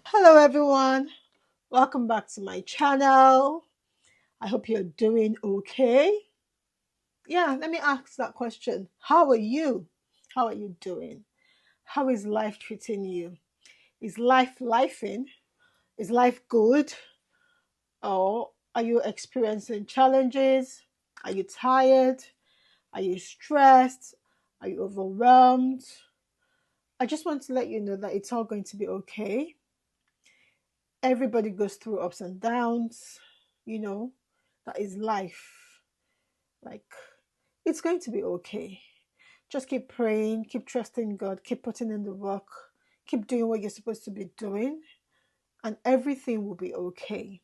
Hello everyone, welcome back to my channel. I hope you're doing okay. Yeah, let me ask that question. How are you? How are you doing? How is life treating you? Is life lifing? Is life good? Or are you experiencing challenges? Are you tired? Are you stressed? Are you overwhelmed? I just want to let you know that it's all going to be okay. Everybody goes through ups and downs, you know, that is life. Like, it's going to be okay. Just keep praying, keep trusting God, keep putting in the work, keep doing what you're supposed to be doing, and everything will be okay.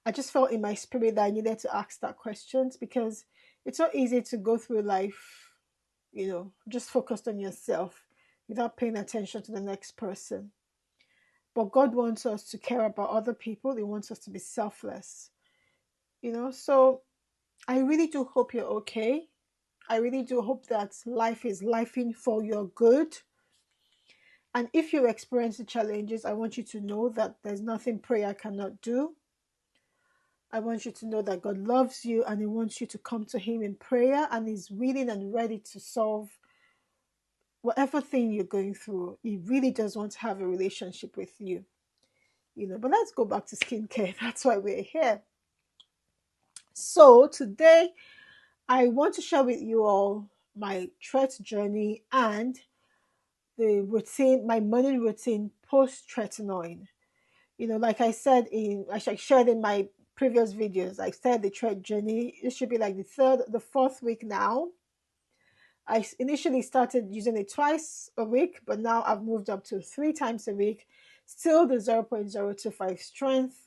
I just felt in my spirit that I needed to ask that question because it's so easy to go through life, just focused on yourself without paying attention to the next person. But God wants us to care about other people, He wants us to be selfless, So I really do hope you're okay. I really do hope that life is lifing for your good. And if you experience the challenges, I want you to know that there's nothing prayer cannot do. I want you to know that God loves you and He wants you to come to Him in prayer and He's willing and ready to solve whatever thing you're going through. He really does want to have a relationship with you. But let's go back to skincare. That's why we're here. So today I want to share with you all my tret journey and the routine, my morning routine post tretinoin. Like I said I shared in my previous videos, I started the tret journey. It should be like the fourth week now. I initially started using it twice a week, but now I've moved up to 3 times a week. Still the 0.025 strength.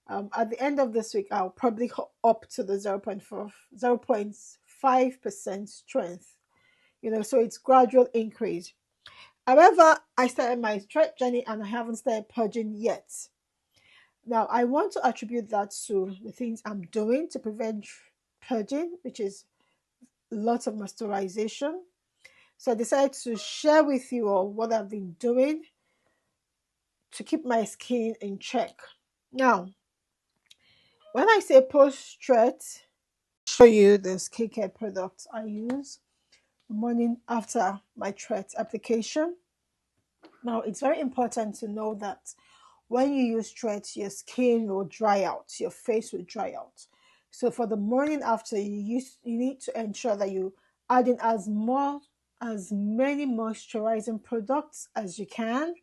At the end of this week, I'll probably up to the 0.5% strength. So it's gradual increase. However, I started my tret journey and I haven't started purging yet. Now, I want to attribute that to the things I'm doing to prevent purging, which is lots of moisturization. So I decided to share with you all what I've been doing to keep my skin in check. Now, when I say post tret, show you the skincare products I use morning after my tret application. Now, it's very important to know that when you use tret, your skin will dry out, your face will dry out. So for the morning after you need to ensure that you add in as many moisturizing products as you can,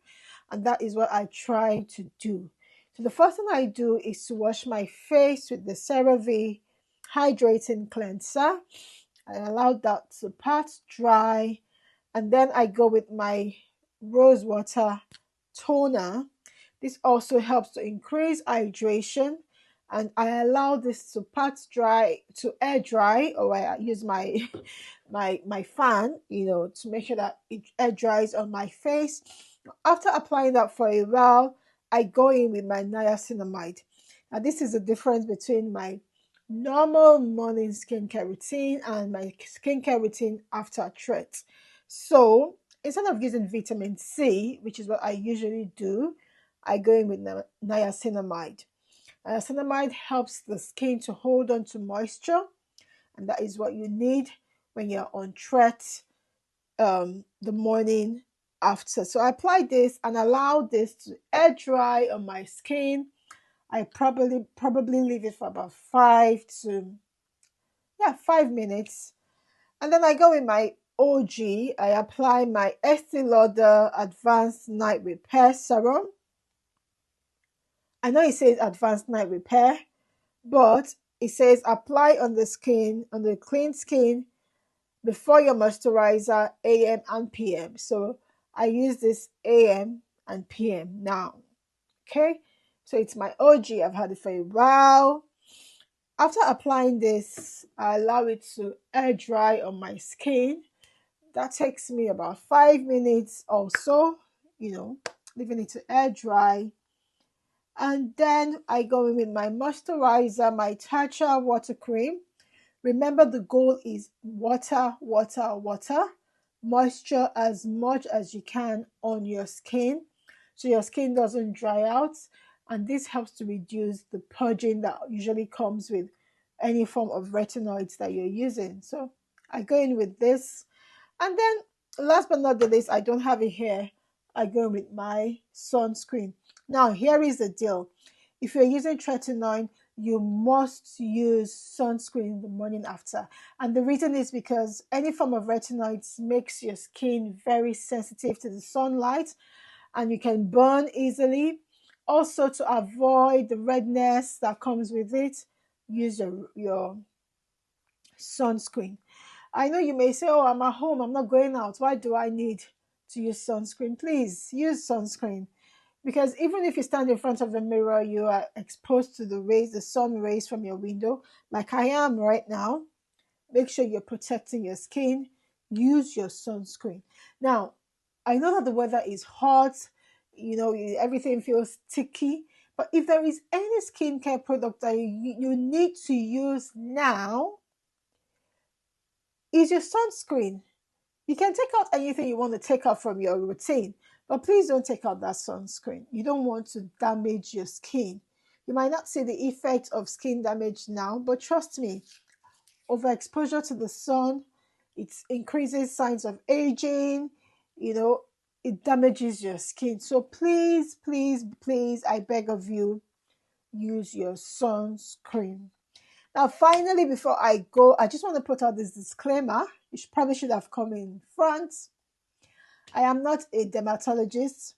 and that is what I try to do. So the first thing I do is to wash my face with the CeraVe hydrating cleanser. I allow that to part dry, and then I go with my rose water toner. This also helps to increase hydration, and I allow this to part dry, to air dry, or I use my my fan, to make sure that it air dries on my face. After applying that for a while, I go in with my niacinamide. Now this is the difference between my normal morning skincare routine and my skincare routine after tret. So instead of using vitamin C, which is what I usually do, I go in with niacinamide. Niacinamide helps the skin to hold on to moisture, and that is what you need when you're on tret the morning after. So I apply this and allow this to air dry on my skin. I probably leave it for about 5 minutes, and then I go with my OG. I apply my Estee Lauder Advanced Night Repair Serum. I know it says Advanced Night Repair, but it says apply on the skin, on the clean skin, before your moisturizer, AM and PM. So I use this AM and PM now. Okay, so it's my OG. I've had it for a while. After applying this, I allow it to air dry on my skin. That takes me about 5 minutes or so, leaving it to air dry. And then I go in with my moisturizer, my Tatcha water cream. Remember, the goal is water, water, water, moisture as much as you can on your skin. so your skin doesn't dry out. And this helps to reduce the purging that usually comes with any form of retinoids that you're using. So I go in with this. And then last but not the least, I don't have it here. I go in with my sunscreen. Now, here is the deal. If you're using tretinoin, you must use sunscreen the morning after. And the reason is because any form of retinoids makes your skin very sensitive to the sunlight and you can burn easily. Also, to avoid the redness that comes with it, use your sunscreen. I know you may say, oh, I'm at home, I'm not going out. Why do I need to use sunscreen? Please use sunscreen. Because even if you stand in front of the mirror, you are exposed to the rays, the sun rays from your window, like I am right now. Make sure you're protecting your skin. Use your sunscreen. Now, I know that the weather is hot, everything feels sticky. But if there is any skincare product that you need to use now, is your sunscreen. You can take out anything you want to take out from your routine, but please don't take out that sunscreen. You don't want to damage your skin. You might not see the effect of skin damage now, but trust me, overexposure to the sun, it increases signs of aging, it damages your skin. So please, please, please, I beg of you, use your sunscreen. Now, finally, before I go, I just want to put out this disclaimer. You probably should have come in front. I am not a dermatologist.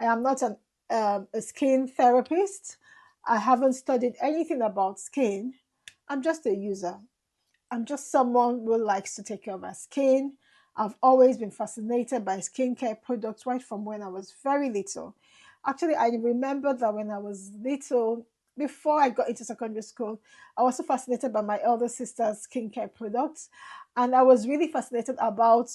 I am not a skin therapist. I haven't studied anything about skin. I'm just a user. I'm just someone who likes to take care of our skin. I've always been fascinated by skincare products right from when I was very little. Actually, I remember that when I was little, before I got into secondary school, I was so fascinated by my elder sister's skincare products. And I was really fascinated about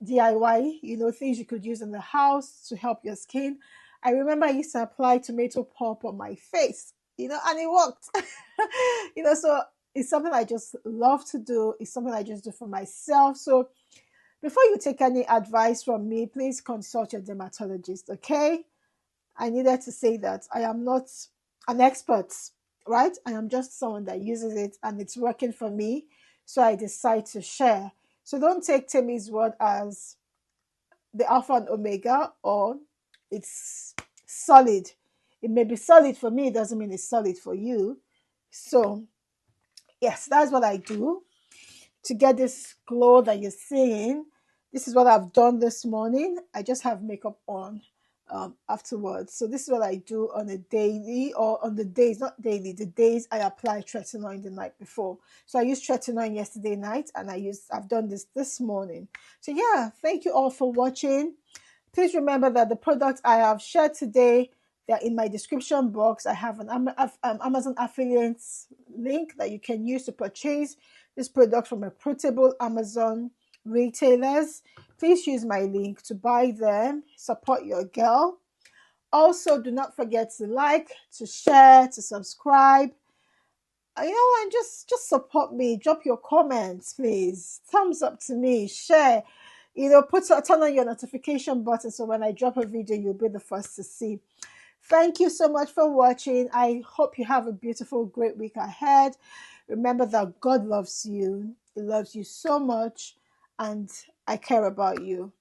DIY, things you could use in the house to help your skin. I remember I used to apply tomato pulp on my face, and it worked. So it's something I just love to do. It's something I just do for myself. So before you take any advice from me, please consult your dermatologist, okay? I needed to say that I am not an expert, right? I am just someone that uses it and it's working for me. So I decide to share. So don't take Temi's word as the alpha and omega or it's solid. It may be solid for me, it doesn't mean it's solid for you. So yes, that's what I do to get this glow that you're seeing. This is what I've done this morning. I just have makeup on afterwards. So this is what I do on a daily or on the days, not daily, the days I apply tretinoin the night before. So I used tretinoin yesterday night and I've done this morning. So yeah, thank you all for watching. Please remember that the products I have shared today, they're in my description box. I have an Amazon affiliates link that you can use to purchase this product from reputable Amazon retailers. Please use my link to buy them. Support your girl. Also, do not forget to like, to share, to subscribe. And just support me. Drop your comments, please. Thumbs up to me. Share. Turn on your notification button so when I drop a video, you'll be the first to see. Thank you so much for watching. I hope you have a beautiful, great week ahead. Remember that God loves you. He loves you so much, and I care about you.